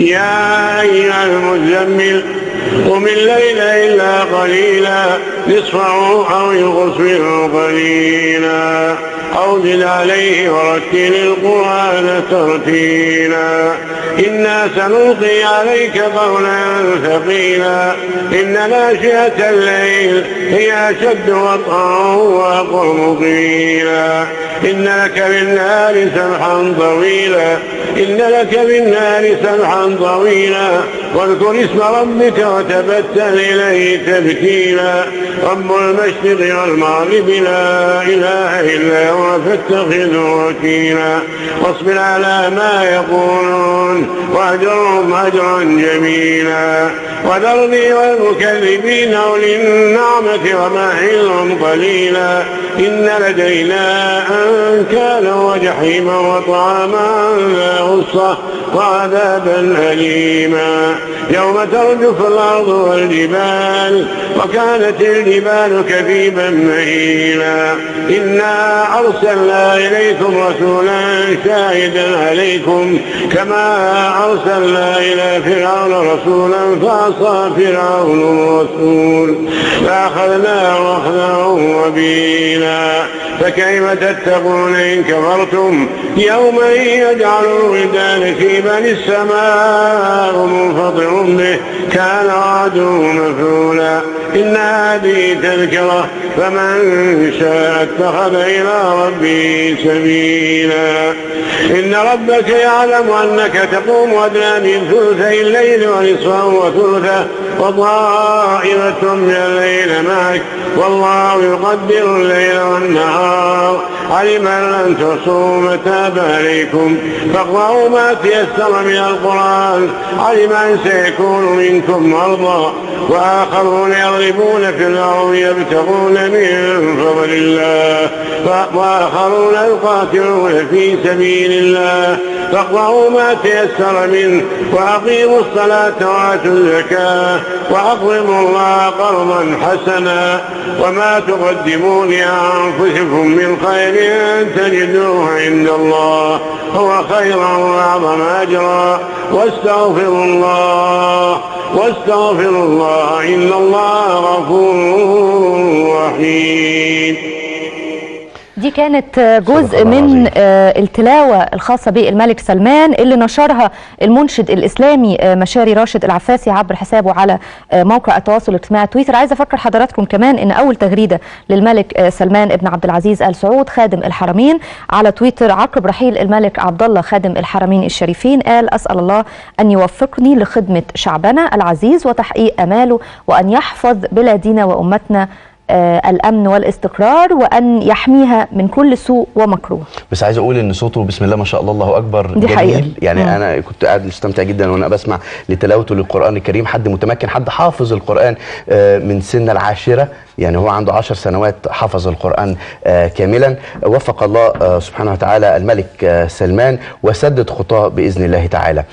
يا أيها المزمل قم الليل إلا قليلا نصفه أو ينقص منه قليلا أو زد عليه ورتل القرآن ترتيلا إنا سنلقي عليك قولا ثقيلا إن ناشئة الليل هي أشد وطئا وأقوم قيلا إن لك بالنهار سبحا طويلا إن لك بالنهار سبحا طويلا واذكر اسم ربك وتبتل إليه تبتيلا رب المشرق والمغرب لا إله إلا هو فاتخذه وكيلا واصبر على ما يقولون واهجرهم هجرا جميلا وذرني والمكذبين أولي النعمة ومهلهم قليلا إن لدينا أنكالا وجحيما وطعاما ذا غصة وعذابا أليما يوم ترجف الأرض والجبال وكانت الجبال كثيبا مهيلا إنا أرسلنا إليكم رسولا شاهدا عليكم كما أرسلنا إلى فرعون رسولا فعصى فرعون الرسول فأخذناه أخذا وبيلا فكيف تتقون إن كفرتم يوما يجعل الولدان شيبا السماء منفطر به كان وعده مفعولا إن هذه تذكرة فمن شاء اتخذ إلى ربه سبيلا إن ربك يعلم أنك تقوم أدنى من ثلثي الليل ونصفه وثلثه وطائفة من الليل معك والله يقدر الليل والنهار علم أن لن تحصوا تاب عليكم فاقرأوا ما تيسر من القرآن علم أن سيكون منكم مرضى وآخرون يضربون في الأرض يبتغون من فضل الله وآخرون يقاتلون في سبيل الله فاقرأوا ما تيسر منه وأقيموا الصلاة وآتوا الزكاة وأقرضوا الله قرضا حسنا وما تقدموا لأنفسكم من خير تجدوه عند الله هو خيرا وأعظم أجرا واستغفروا الله إن الله غفور رحيم. دي كانت جزء من التلاوة الخاصة بالملك سلمان اللي نشرها المنشد الإسلامي مشاري راشد العفاسي عبر حسابه على موقع التواصل الاجتماعي تويتر. عايزة أفكر حضراتكم كمان إن أول تغريدة للملك سلمان ابن عبد العزيز آل سعود خادم الحرمين على تويتر عقب رحيل الملك عبد الله خادم الحرمين الشريفين قال: أسأل الله أن يوفقني لخدمة شعبنا العزيز وتحقيق أماله وأن يحفظ بلادنا وأمتنا الأمن والاستقرار وأن يحميها من كل سوء ومكروه. بس عايز أقول إن صوته بسم الله ما شاء الله الله أكبر دي جميل حقيقة. يعني أنا كنت قاعد مستمتع جدا وأنا بسمع لتلاوته للقرآن الكريم. حد متمكن، حد حافظ القرآن من سن العاشرة، يعني هو عنده 10 سنوات حفظ القرآن كاملا. وفق الله سبحانه وتعالى الملك سلمان وسدد خطاه بإذن الله تعالى.